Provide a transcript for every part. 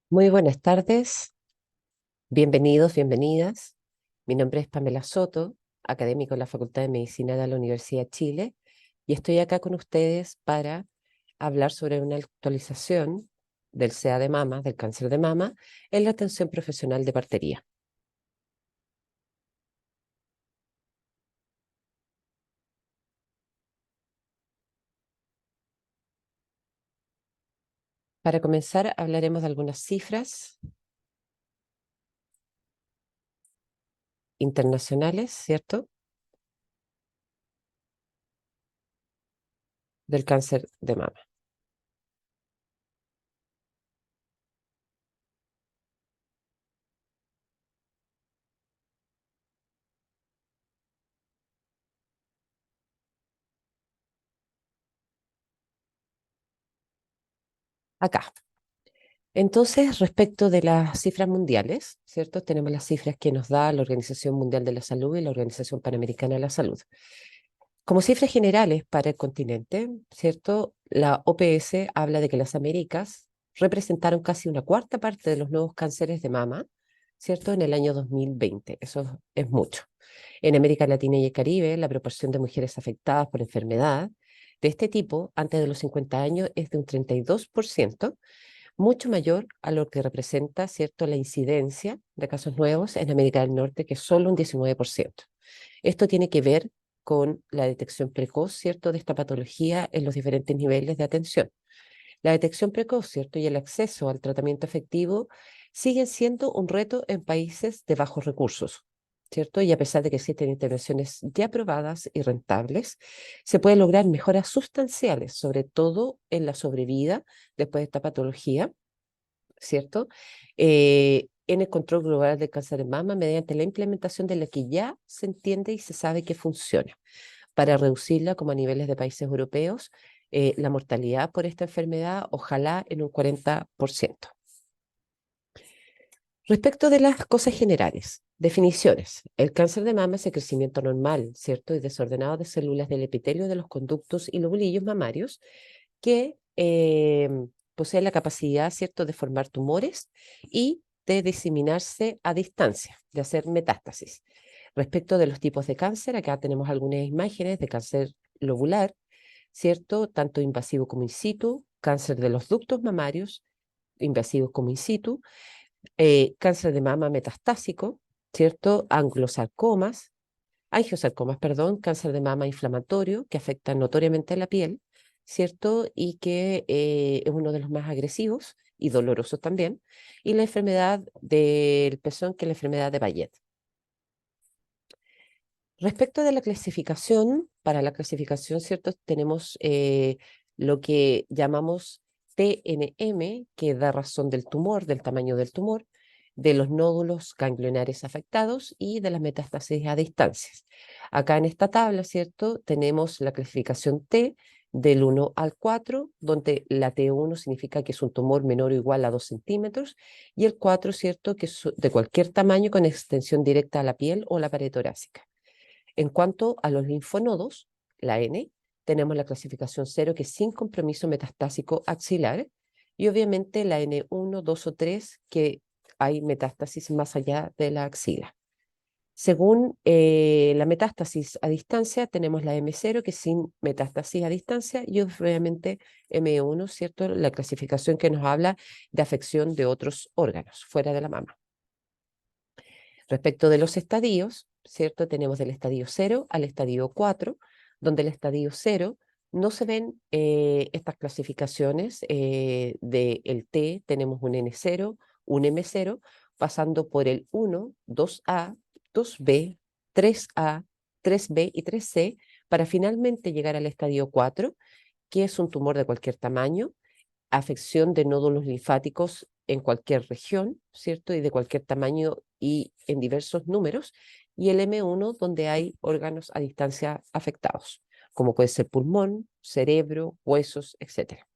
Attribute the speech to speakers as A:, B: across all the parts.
A: Muy buenas tardes, bienvenidos, bienvenidas. Mi nombre es Pamela Soto, académico en la Facultad de Medicina de la Universidad de Chile, y estoy acá con ustedes para hablar sobre una actualización del SEA de mama, del cáncer de mama, en la atención profesional de partería. Para comenzar, hablaremos de algunas cifras internacionales, ¿cierto?, del cáncer de mama. Acá. Entonces, respecto de las cifras mundiales, ¿cierto? Tenemos las cifras que nos da la Organización Mundial de la Salud y la Organización Panamericana de la Salud. Como cifras generales para el continente, ¿cierto? La OPS habla de que las Américas representaron casi una cuarta parte de los nuevos cánceres de mama, ¿cierto? En el año 2020. Eso es mucho. En América Latina y el Caribe, la proporción de mujeres afectadas por enfermedad de este tipo antes de los 50 años es de un 32%, mucho mayor a lo que representa, ¿cierto?, la incidencia de casos nuevos en América del Norte, que es solo un 19%. Esto tiene que ver con la detección precoz, ¿cierto?, de esta patología en los diferentes niveles de atención. La detección precoz, ¿cierto?, y el acceso al tratamiento efectivo siguen siendo un reto en países de bajos recursos, ¿cierto? Y a pesar de que existen intervenciones ya probadas y rentables, se pueden lograr mejoras sustanciales, sobre todo en la sobrevida después de esta patología, ¿cierto? En el control global del cáncer de mama mediante la implementación de la que ya se entiende y se sabe que funciona para reducirla como a niveles de países europeos, la mortalidad por esta enfermedad, ojalá en un 40%. Respecto de las cosas generales, definiciones. El cáncer de mama es el crecimiento normal, ¿cierto?, y desordenado de células del epitelio de los conductos y lobulillos mamarios que poseen la capacidad, ¿cierto?, de formar tumores y de diseminarse a distancia, de hacer metástasis. Respecto de los tipos de cáncer, acá tenemos algunas imágenes de cáncer lobular, ¿cierto?, tanto invasivo como in situ, cáncer de los ductos mamarios, invasivos como in situ, cáncer de mama metastásico, ¿cierto?, angiosarcomas, perdón, cáncer de mama inflamatorio que afecta notoriamente la piel, ¿cierto? Y que es uno de los más agresivos y dolorosos también. Y la enfermedad del pezón, que es la enfermedad de Bayet. Respecto de la clasificación, para la clasificación, ¿cierto? Tenemos lo que llamamos TNM, que da razón del tumor, del tamaño del tumor, de los nódulos ganglionares afectados y de las metástasis a distancias. Acá en esta tabla, ¿cierto? Tenemos la clasificación T del 1 al 4, donde la T1 significa que es un tumor menor o igual a 2 centímetros, y el 4, ¿cierto?, que es de cualquier tamaño con extensión directa a la piel o la pared torácica. En cuanto a los linfonodos, la N, tenemos la clasificación 0, que es sin compromiso metastásico axilar, y obviamente la N1, 2 o 3, que hay metástasis más allá de la axila. Según la metástasis a distancia, tenemos la M0, que es sin metástasis a distancia, y obviamente M1, ¿cierto?, la clasificación que nos habla de afección de otros órganos fuera de la mama. Respecto de los estadios, ¿cierto? Tenemos del estadio 0 al estadio 4, donde el estadio 0 no se ven estas clasificaciones del T, tenemos un N0, un M0, pasando por el 1, 2A, 2B, 3A, 3B y 3C, para finalmente llegar al estadio 4, que es un tumor de cualquier tamaño, afección de nódulos linfáticos en cualquier región, ¿cierto? Y de cualquier tamaño y en diversos números. Y el M1, donde hay órganos a distancia afectados, como puede ser pulmón, cerebro, huesos, etcétera.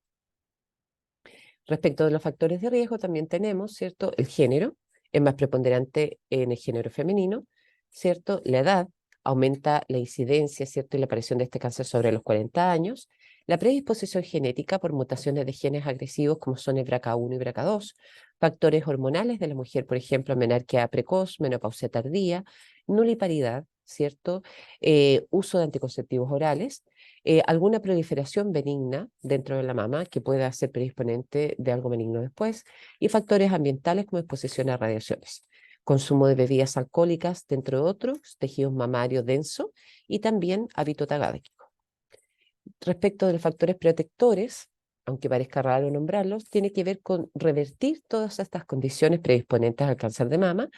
A: Respecto de los factores de riesgo, también tenemos, ¿cierto?, el género, es más preponderante en el género femenino, ¿cierto? La edad aumenta la incidencia, ¿cierto?, y la aparición de este cáncer sobre los 40 años. La predisposición genética por mutaciones de genes agresivos como son el BRCA1 y BRCA2, factores hormonales de la mujer, por ejemplo, menarquia precoz, menopausia tardía, nuliparidad, ¿cierto? Uso de anticonceptivos orales, alguna proliferación benigna dentro de la mama que pueda ser predisponente de algo benigno después, y factores ambientales como exposición a radiaciones. Consumo de bebidas alcohólicas, dentro de otros, tejido mamario denso y también hábito tagádico. Respecto de los factores protectores, aunque parezca raro nombrarlos, tiene que ver con revertir todas estas condiciones predisponentes al cáncer de mama,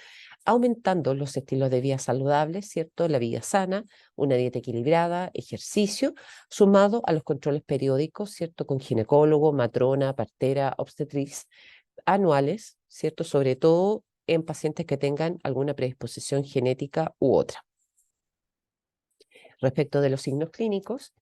A: aumentando los estilos de vida saludables, ¿cierto? La vida sana, una dieta equilibrada, ejercicio, sumado a los controles periódicos, ¿cierto? Con ginecólogo, matrona, partera, obstetriz, anuales, ¿cierto? Sobre todo en pacientes que tengan alguna predisposición genética u otra. Respecto de los signos clínicos,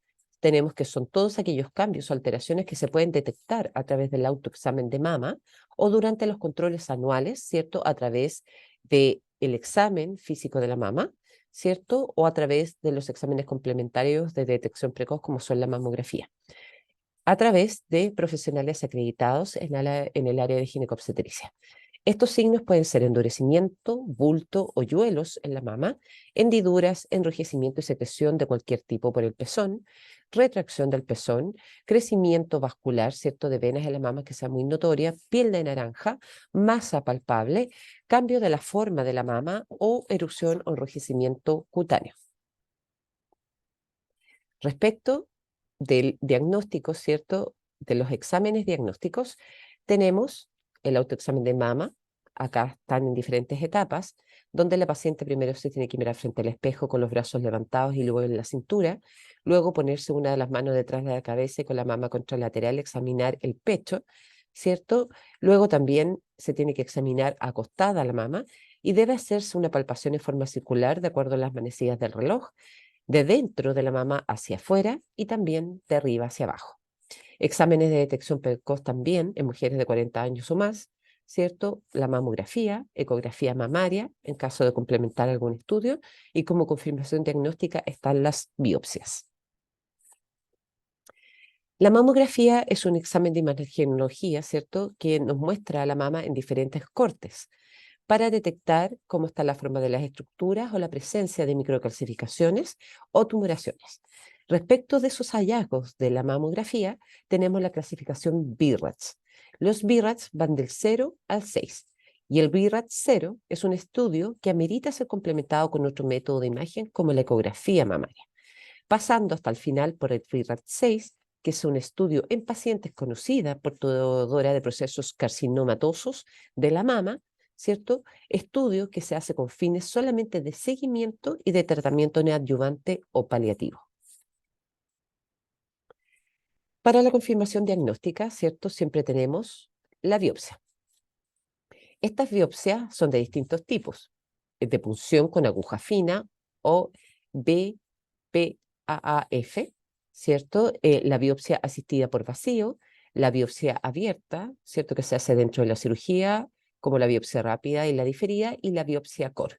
A: tenemos que son todos aquellos cambios o alteraciones que se pueden detectar a través del autoexamen de mama o durante los controles anuales, ¿cierto? A través del examen físico de la mama, ¿cierto? O a través de los exámenes complementarios de detección precoz como son la mamografía, a través de profesionales acreditados en el área de ginecobstetricia. Estos signos pueden ser endurecimiento, bulto o yuelos en la mama, hendiduras, enrojecimiento y secreción de cualquier tipo por el pezón, retracción del pezón, crecimiento vascular, ¿cierto?, de venas en la mama que sea muy notoria, piel de naranja, masa palpable, cambio de la forma de la mama o erupción o enrojecimiento cutáneo. Respecto del diagnóstico, ¿cierto?, de los exámenes diagnósticos, tenemos el autoexamen de mama. Acá están en diferentes etapas, donde la paciente primero se tiene que mirar frente al espejo con los brazos levantados y luego en la cintura, luego ponerse una de las manos detrás de la cabeza y con la mama contralateral examinar el pecho, ¿cierto? Luego también se tiene que examinar acostada la mama y debe hacerse una palpación en forma circular de acuerdo a las manecillas del reloj, de dentro de la mama hacia afuera y también de arriba hacia abajo. Exámenes de detección precoz también en mujeres de 40 años o más, ¿cierto? La mamografía, ecografía mamaria, en caso de complementar algún estudio, y como confirmación diagnóstica están las biopsias. La mamografía es un examen de imagenología, ¿cierto?, que nos muestra a la mama en diferentes cortes para detectar cómo está la forma de las estructuras o la presencia de microcalcificaciones o tumoraciones. Respecto de esos hallazgos de la mamografía, tenemos la clasificación BIRATS. Los BIRATS van del 0 al 6 y el BIRAT 0 es un estudio que amerita ser complementado con otro método de imagen como la ecografía mamaria, pasando hasta el final por el BIRAT 6, que es un estudio en pacientes conocida portadora de procesos carcinomatosos de la mama, ¿cierto? Estudio que se hace con fines solamente de seguimiento y de tratamiento neoadyuvante o paliativo. Para la confirmación diagnóstica, ¿cierto? Siempre tenemos la biopsia. Estas biopsias son de distintos tipos, de punción con aguja fina o BPAAF, ¿cierto? La biopsia asistida por vacío, la biopsia abierta, ¿cierto?, que se hace dentro de la cirugía, como la biopsia rápida y la diferida, y la biopsia core.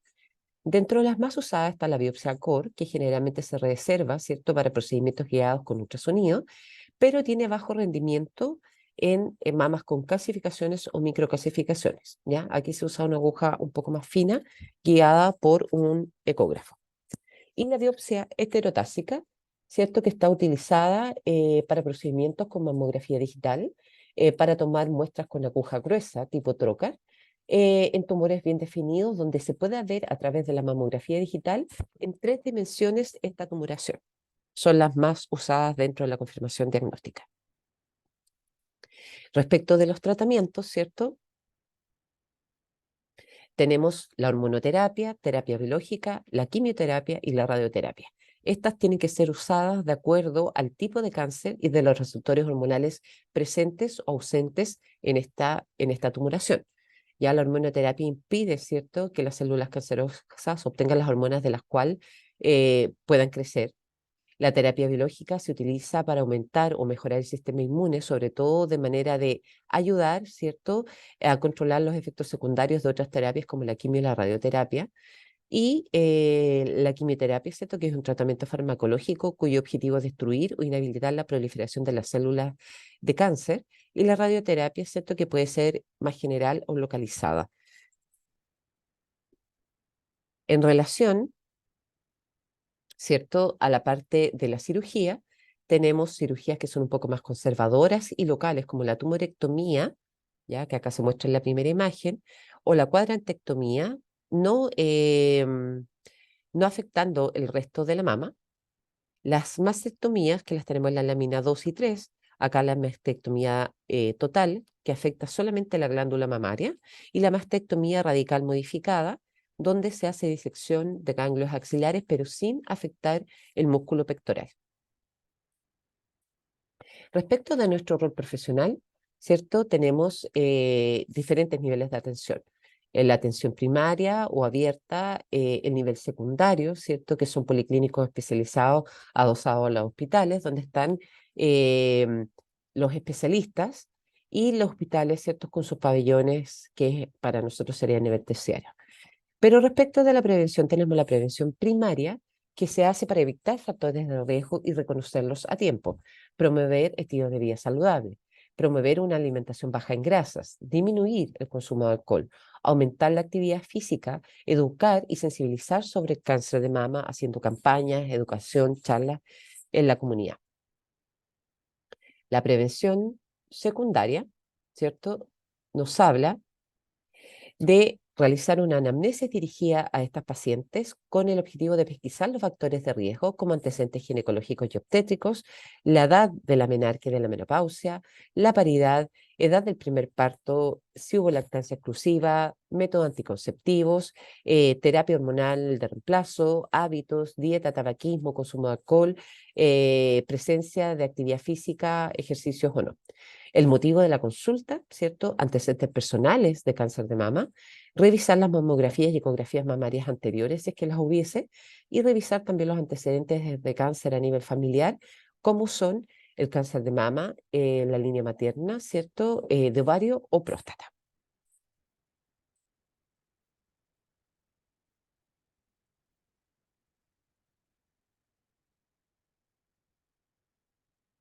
A: Dentro de las más usadas está la biopsia core, que generalmente se reserva, ¿cierto?, para procedimientos guiados con ultrasonido, pero tiene bajo rendimiento en mamas con calcificaciones o microcalcificaciones, ¿ya? Aquí se usa una aguja un poco más fina, guiada por un ecógrafo. Y la biopsia heterotáxica, ¿cierto?, que está utilizada para procedimientos con mamografía digital, para tomar muestras con aguja gruesa, tipo trocar, en tumores bien definidos, donde se puede ver a través de la mamografía digital en 3 dimensiones esta tumoración. Son las más usadas dentro de la confirmación diagnóstica. Respecto de los tratamientos, ¿cierto?, tenemos la hormonoterapia, terapia biológica, la quimioterapia y la radioterapia. Estas tienen que ser usadas de acuerdo al tipo de cáncer y de los receptores hormonales presentes o ausentes en esta tumoración. Ya la hormonoterapia impide, ¿cierto?, que las células cancerosas obtengan las hormonas de las cuales puedan crecer. La terapia biológica se utiliza para aumentar o mejorar el sistema inmune, sobre todo de manera de ayudar, ¿cierto?, a controlar los efectos secundarios de otras terapias como la quimio y la radioterapia. y la quimioterapia, ¿cierto? Que es un tratamiento farmacológico cuyo objetivo es destruir o inhabilitar la proliferación de las células de cáncer, y la radioterapia, ¿cierto? Que puede ser más general o localizada. En relación, ¿cierto? A la parte de la cirugía, tenemos cirugías que son un poco más conservadoras y locales, como la tumorectomía, ya que acá se muestra en la primera imagen, o la cuadrantectomía, no, no afectando el resto de la mama. Las mastectomías, que las tenemos en la lámina 2 y 3, acá la mastectomía total, que afecta solamente la glándula mamaria, y la mastectomía radical modificada, donde se hace disección de ganglios axilares, pero sin afectar el músculo pectoral. Respecto de nuestro rol profesional, ¿cierto? Tenemos diferentes niveles de atención. La atención primaria o abierta, el nivel secundario, ¿cierto? Que son policlínicos especializados adosados a los hospitales, donde están em, los especialistas, y los hospitales, ¿cierto? Con sus pabellones, que para nosotros sería a nivel terciario. Pero respecto de la prevención, tenemos la prevención primaria, que se hace para evitar factores de riesgo y reconocerlos a tiempo, promover estilos de vida saludable, promover una alimentación baja en grasas, disminuir el consumo de alcohol, aumentar la actividad física, educar y sensibilizar sobre el cáncer de mama, haciendo campañas, educación, charlas en la comunidad. La prevención secundaria, ¿cierto? Nos habla de realizar una anamnesis dirigida a estas pacientes con el objetivo de pesquisar los factores de riesgo como antecedentes ginecológicos y obstétricos, la edad de la menarquia y de la menopausia, la paridad, edad del primer parto, si hubo lactancia exclusiva, métodos anticonceptivos, terapia hormonal de reemplazo, hábitos, dieta, tabaquismo, consumo de alcohol, presencia de actividad física, ejercicios o no. El motivo de la consulta, ¿cierto? Antecedentes personales de cáncer de mama, revisar las mamografías y ecografías mamarias anteriores, si es que las hubiese, y revisar también los antecedentes de cáncer a nivel familiar, como son el cáncer de mama, la línea materna, ¿cierto? De ovario o próstata.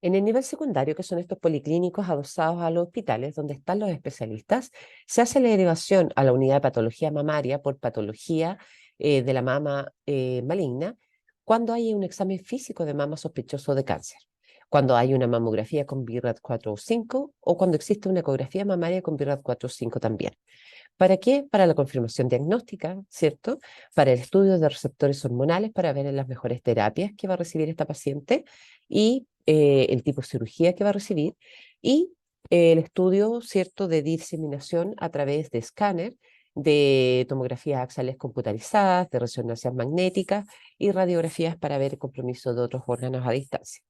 A: En el nivel secundario, que son estos policlínicos adosados a los hospitales donde están los especialistas, se hace la derivación a la unidad de patología mamaria por patología de la mama maligna cuando hay un examen físico de mama sospechoso de cáncer, cuando hay una mamografía con BRAF 4 o 5, o cuando existe una ecografía mamaria con BRAF 4 o 5 también. ¿Para qué? Para la confirmación diagnóstica, ¿cierto? Para el estudio de receptores hormonales, para ver las mejores terapias que va a recibir esta paciente y el tipo de cirugía que va a recibir, y el estudio, ¿cierto?, de diseminación a través de escáner, de tomografías axiales computarizadas, de resonancias magnéticas y radiografías para ver el compromiso de otros órganos a distancia.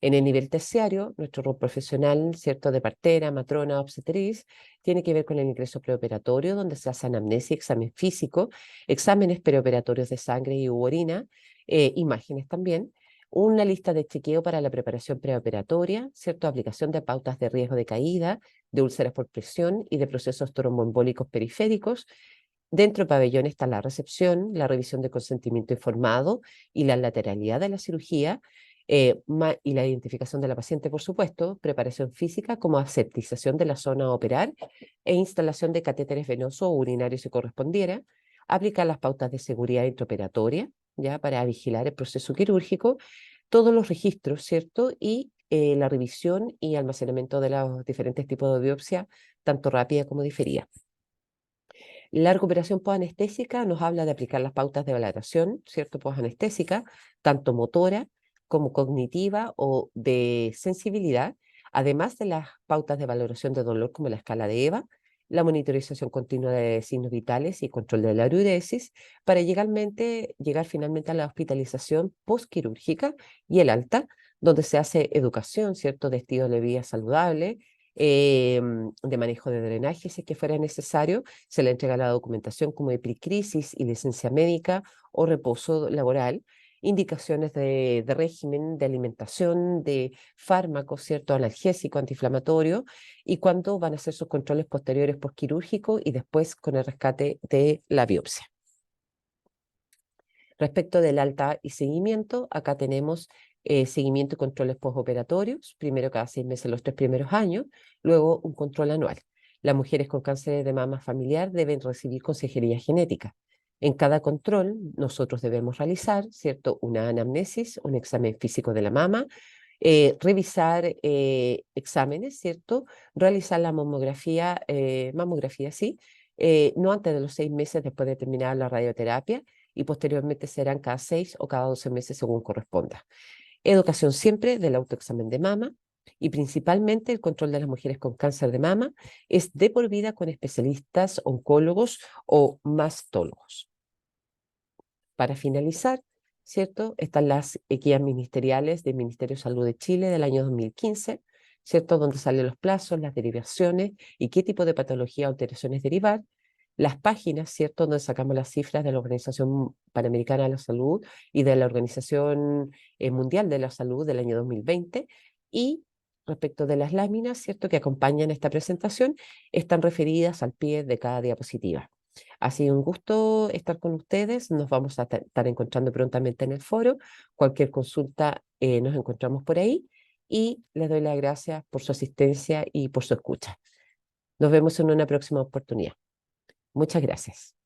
A: En el nivel terciario, nuestro rol profesional, ¿cierto?, de partera, matrona, obstetriz, tiene que ver con el ingreso preoperatorio, donde se hace anamnesis, examen físico, exámenes preoperatorios de sangre y orina, imágenes también, una lista de chequeo para la preparación preoperatoria, ¿cierto?, aplicación de pautas de riesgo de caída, de úlceras por presión y de procesos tromboembólicos periféricos. Dentro del pabellón está la recepción, la revisión de consentimiento informado y la lateralidad de la cirugía, y la identificación de la paciente, por supuesto, preparación física como aseptización de la zona a operar e instalación de catéteres venosos o urinarios si correspondiera, aplicar las pautas de seguridad intraoperatoria, ya para vigilar el proceso quirúrgico, todos los registros, ¿cierto? Y la revisión y almacenamiento de los diferentes tipos de biopsia, tanto rápida como diferida. La recuperación posanestésica nos habla de aplicar las pautas de valoración, ¿cierto? Posanestésica, tanto motora como cognitiva o de sensibilidad, además de las pautas de valoración de dolor como la escala de EVA, la monitorización continua de signos vitales y control de la uresis, para llegar finalmente a la hospitalización postquirúrgica y el alta, donde se hace educación, ¿cierto?, de estilo de vida saludable, de manejo de drenaje, si es que fuera necesario. Se le entrega la documentación como epicrisis y licencia médica o reposo laboral, indicaciones de régimen, de alimentación, de fármacos, ¿cierto?, analgésico, antiinflamatorio, y cuándo van a hacer sus controles posteriores postquirúrgicos y después con el rescate de la biopsia. Respecto del alta y seguimiento, acá tenemos seguimiento y controles postoperatorios, primero cada 6 meses los 3 primeros años, luego un control anual. Las mujeres con cáncer de mama familiar deben recibir consejería genética. En cada control nosotros debemos realizar, ¿cierto?, una anamnesis, un examen físico de la mama, revisar exámenes, ¿cierto? Realizar la mamografía sí, no antes de los 6 meses después de terminar la radioterapia y posteriormente serán cada 6 o cada 12 meses según corresponda. Educación siempre del autoexamen de mama y principalmente el control de las mujeres con cáncer de mama es de por vida con especialistas oncólogos o mastólogos. Para finalizar, ¿cierto? Están las guías ministeriales del Ministerio de Salud de Chile del año 2015, ¿cierto? Donde salen los plazos, las derivaciones y qué tipo de patología o alteraciones derivar. Las páginas, ¿cierto? Donde sacamos las cifras de la Organización Panamericana de la Salud y de la Organización Mundial de la Salud del año 2020. Y respecto de las láminas, ¿cierto? Que acompañan esta presentación, están referidas al pie de cada diapositiva. Ha sido un gusto estar con ustedes. Nos vamos a estar encontrando prontamente en el foro. Cualquier consulta, nos encontramos por ahí y les doy las gracias por su asistencia y por su escucha. Nos vemos en una próxima oportunidad. Muchas gracias.